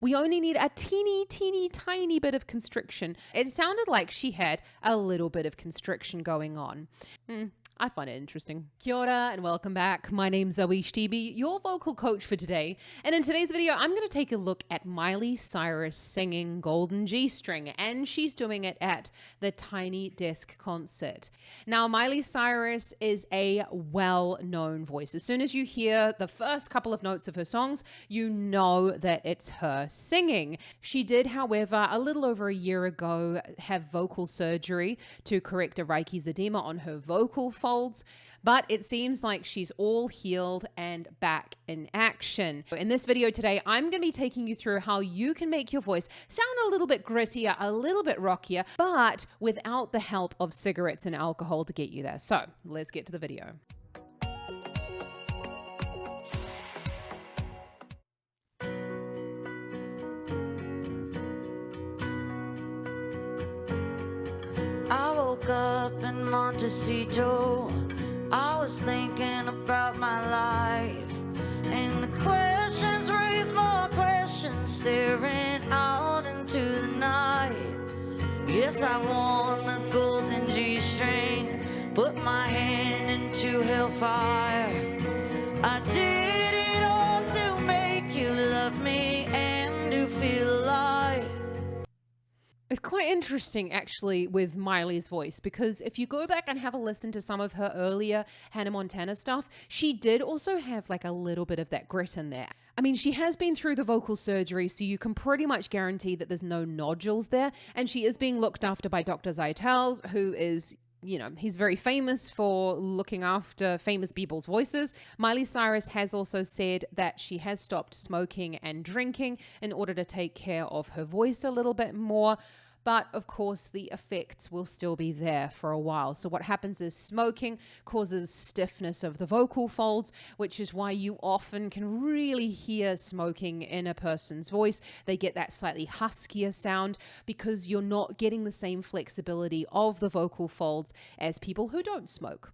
We only need a teeny tiny bit of constriction. It sounded like she had a little bit of constriction going on. I find it interesting. Kia ora and welcome back. My name's Zoe Stebe, your vocal coach for today. And in today's video, I'm going to take a look at Miley Cyrus singing Golden G-String, and she's doing it at the Tiny Desk concert. Now, Miley Cyrus is a well-known voice. As soon as you hear the first couple of notes of her songs, you know that it's her singing. She did, however, a little over a year ago, have vocal surgery to correct a Reiki's edema on her vocal folds, but it seems like she's all healed and back in action. In this video today, I'm going to be taking you through how you can make your voice sound a little bit grittier, a little bit rockier, but without the help of cigarettes and alcohol to get you there. So let's get to the video. I woke up in Montecito. I was thinking about my life, and the questions raise more questions, staring out into the night. Yes, I won the golden G-string, put my hand into hellfire. I did it all to make you love me and to feel alive. It's quite interesting, actually, with Miley's voice, because if you go back and have a listen to some of her earlier Hannah Montana stuff, she did also have like a little bit of that grit in there. I mean, she has been through the vocal surgery, so you can pretty much guarantee that there's no nodules there, and she is being looked after by Dr. Zeitels, who is, you know, he's very famous for looking after famous people's voices. Miley Cyrus has also said that she has stopped smoking and drinking in order to take care of her voice a little bit more. But of course, the effects will still be there for a while. So what happens is smoking causes stiffness of the vocal folds, which is why you often can really hear smoking in a person's voice. They get that slightly huskier sound because you're not getting the same flexibility of the vocal folds as people who don't smoke.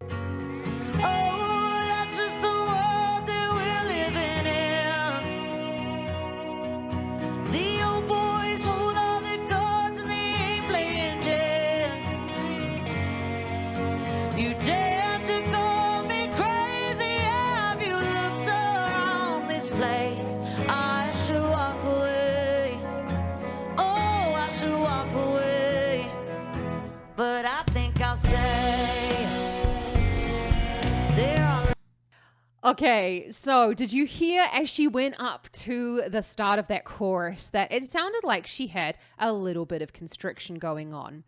Oh, that's just the world that we're living in. The old boys hold all the cards and they ain't playing dead. You dare to call me crazy? Have you looked around this place? I should walk away. Oh, I should walk away. But I think I'll stay. There are Okay, so did you hear as she went up to the start of that chorus that it sounded like she had a little bit of constriction going on?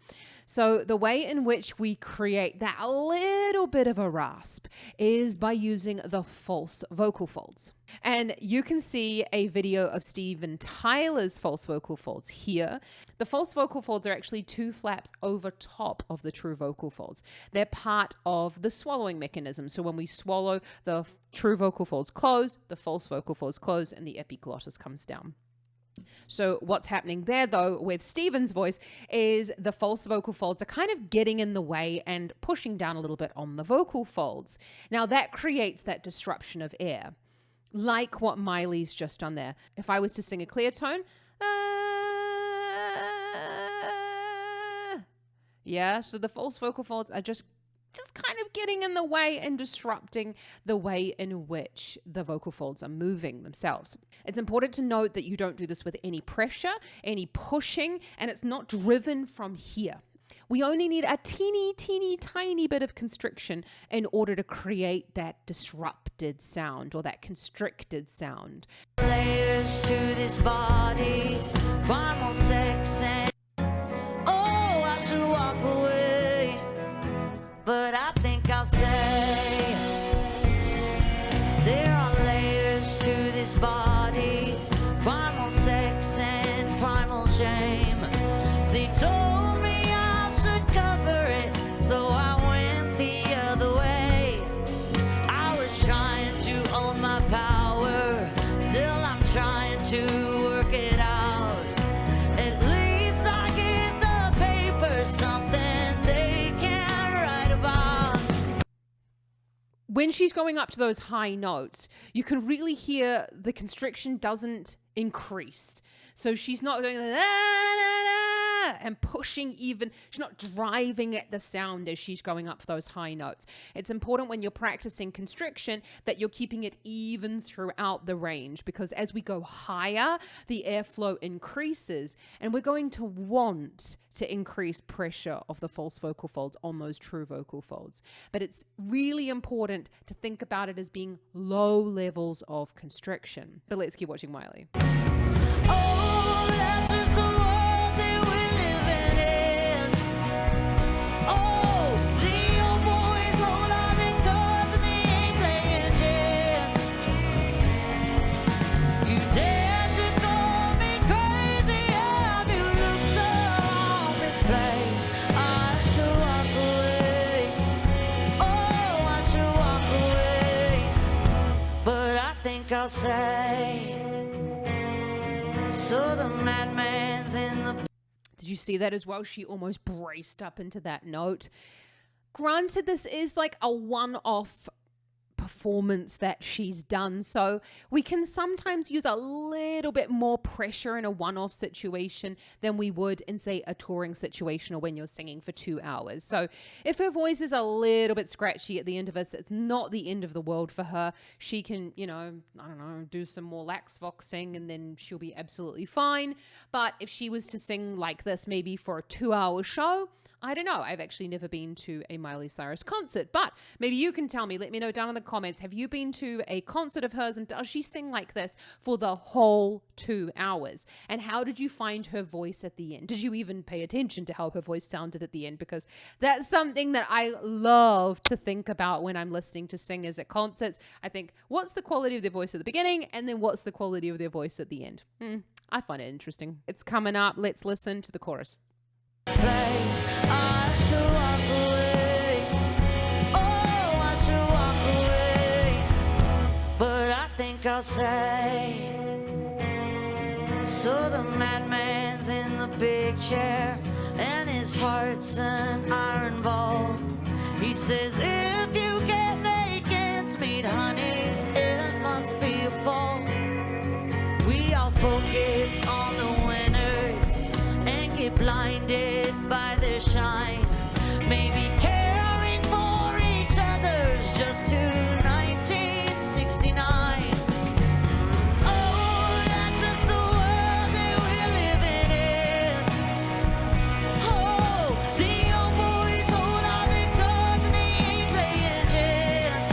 So the way in which we create that little bit of a rasp is by using the false vocal folds. And you can see a video of Steven Tyler's false vocal folds here. The false vocal folds are actually two flaps over top of the true vocal folds. They're part of the swallowing mechanism. So when we swallow, the true vocal folds close, the false vocal folds close, and the epiglottis comes down. So what's happening there, though, with Steven's voice is the false vocal folds are kind of getting in the way and pushing down a little bit on the vocal folds. Now that creates that disruption of air, like what Miley's just done there. If I was to sing a clear tone, yeah, so the false vocal folds are just kind of getting in the way and disrupting the way in which the vocal folds are moving themselves. It's important to note that you don't do this with any pressure, any pushing, and it's not driven from here. We only need a teeny tiny bit of constriction in order to create that disrupted sound or that constricted sound. layers to this body, primal sex and oh, I should walk away, but I think I'll stay. There are layers to this body, primal sex and primal shame. They told me I should cover it, so I went the other way. I was trying to own my power, still I'm trying to work it out. At least I give the paper something they can write about. When she's going up to those high notes, you can really hear the constriction doesn't increase. So she's not going and pushing even, she's not driving at the sound as she's going up those high notes. It's important when you're practicing constriction that you're keeping it even throughout the range, because as we go higher, the airflow increases, and we're going to want to increase pressure of the false vocal folds on those true vocal folds. But it's really important to think about it as being low levels of constriction. But let's keep watching Miley. Oh, that's just the world that we're living in. Oh, the old boys hold on their guns and they ain't playing gin. You dare to call me crazy, have you looked around this place? I should walk away. Oh, I should walk away. But I think I'll stay. So the madman's in the... Did you see that as well? She almost braced up into that note. Granted, this is like a one-off performance that she's done, so we can sometimes use a little bit more pressure in a one-off situation than we would in, say, a touring situation or when you're singing for 2 hours. So if her voice is a little bit scratchy at the end of it, it's not the end of the world for her. She can, I don't know, do some more lax voxing and then she'll be absolutely fine. But if she was to sing like this maybe for a 2-hour show, I don't know. I've actually never been to a Miley Cyrus concert, but maybe you can tell me. Let me know down in the comments. Have you been to a concert of hers, and does she sing like this for the whole 2 hours? And how did you find her voice at the end? Did you even pay attention to how her voice sounded at the end? Because that's something that I love to think about when I'm listening to singers at concerts. I think, what's the quality of their voice at the beginning? And then what's the quality of their voice at the end? I find it interesting. It's coming up. Let's listen to the chorus. I should walk away. Oh, I should walk away. But I think I'll stay. So the madman's in the big chair, and his heart's an iron vault. He says, if you can't make ends meet, honey, it must be your fault. We all focus on the winners and get blinded by their shine. Maybe caring for each other's just to 1969. Oh, that's just the world that we're living in. Oh, the old boys hold all their guns and they ain't playing gin.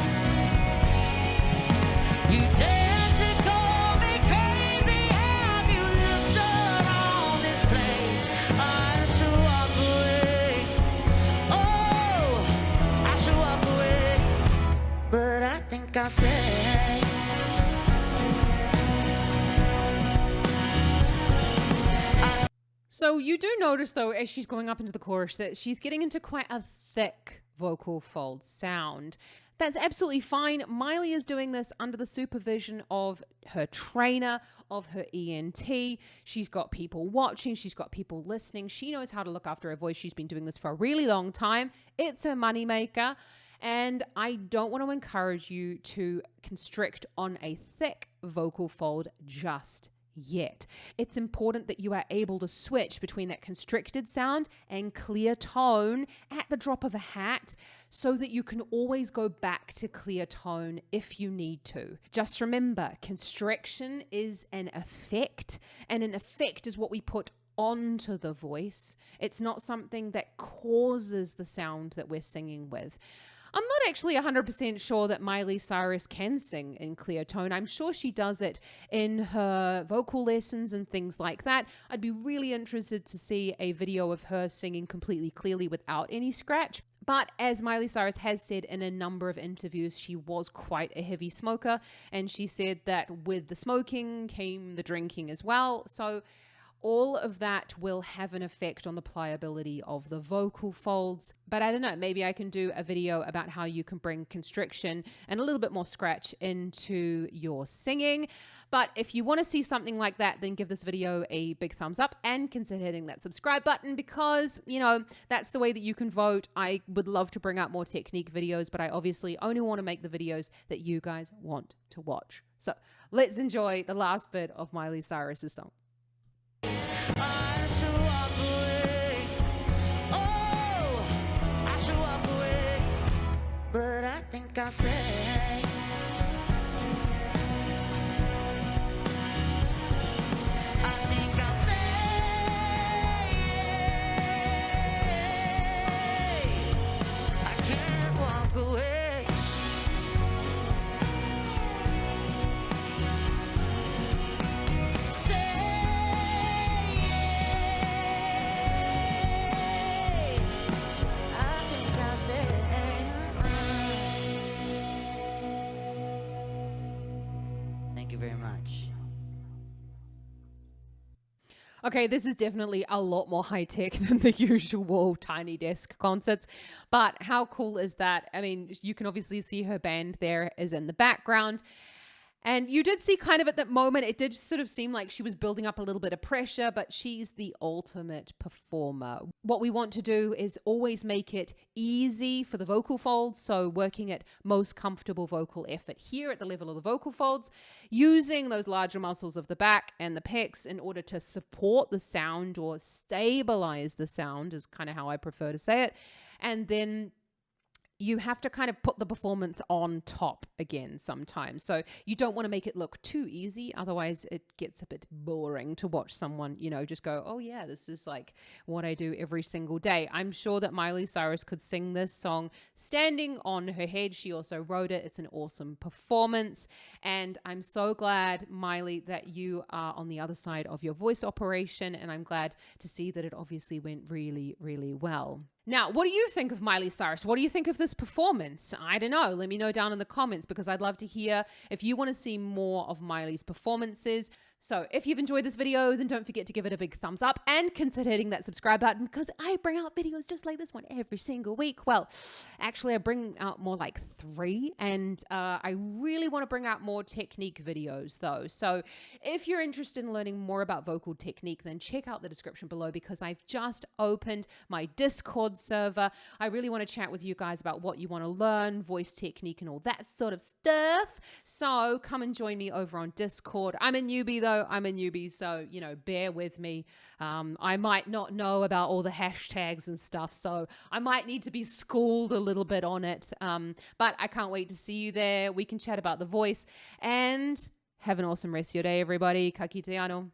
You dare to call me crazy, have you looked around this place? I should walk away. Oh, I should walk away. But I think I'll stay. So you do notice, though, as she's going up into the chorus, that she's getting into quite a thick vocal fold sound. That's absolutely fine. Miley is doing this under the supervision of her trainer, of her ENT. She's got people watching. She's got people listening. She knows how to look after her voice. She's been doing this for a really long time. It's her moneymaker. And I don't want to encourage you to constrict on a thick vocal fold just yet. It's important that you are able to switch between that constricted sound and clear tone at the drop of a hat, so that you can always go back to clear tone if you need to. Just remember, constriction is an effect, and an effect is what we put onto the voice. It's not something that causes the sound that we're singing with. I'm not actually 100% sure that Miley Cyrus can sing in clear tone. I'm sure she does it in her vocal lessons and things like that. I'd be really interested to see a video of her singing completely clearly without any scratch. But as Miley Cyrus has said in a number of interviews, she was quite a heavy smoker, and she said that with the smoking came the drinking as well. So all of that will have an effect on the pliability of the vocal folds. But I don't know, maybe I can do a video about how you can bring constriction and a little bit more scratch into your singing. But if you want to see something like that, then give this video a big thumbs up and consider hitting that subscribe button, because, that's the way that you can vote. I would love to bring out more technique videos, but I obviously only want to make the videos that you guys want to watch. So let's enjoy the last bit of Miley Cyrus's song. I should walk away. Oh, I should walk away. But I think I'll stay. I think I'll stay. I can't walk away. Thank you very much. Okay, this is definitely a lot more high tech than the usual Tiny Desk concerts, but how cool is that? I mean, you can obviously see her band there is in the background. And you did see kind of at that moment, it did sort of seem like she was building up a little bit of pressure, but she's the ultimate performer. What we want to do is always make it easy for the vocal folds. So working at most comfortable vocal effort here at the level of the vocal folds, using those larger muscles of the back and the pecs in order to support the sound or stabilize the sound is kind of how I prefer to say it. And then you have to kind of put the performance on top again sometimes. So you don't want to make it look too easy. Otherwise it gets a bit boring to watch someone, you know, just go, oh yeah, this is like what I do every single day. I'm sure that Miley Cyrus could sing this song standing on her head. She also wrote it. It's an awesome performance. And I'm so glad, Miley, that you are on the other side of your voice operation. And I'm glad to see that it obviously went really, really well. Now, what do you think of Miley Cyrus? What do you think of this performance? I don't know. Let me know down in the comments because I'd love to hear if you want to see more of Miley's performances. So if you've enjoyed this video, then don't forget to give it a big thumbs up and consider hitting that subscribe button because I bring out videos just like this one every single week. Well, actually, I bring out more like 3 and I really want to bring out more technique videos though. So if you're interested in learning more about vocal technique, then check out the description below because I've just opened my Discord server. I really want to chat with you guys about what you want to learn, voice technique and all that sort of stuff. So come and join me over on Discord. I'm a newbie though. I'm a newbie, so, you know, bear with me. I might not know about all the hashtags and stuff, so I might need to be schooled a little bit on it. But I can't wait to see you there. We can chat about the voice and have an awesome rest of your day, everybody. Ka kite anō.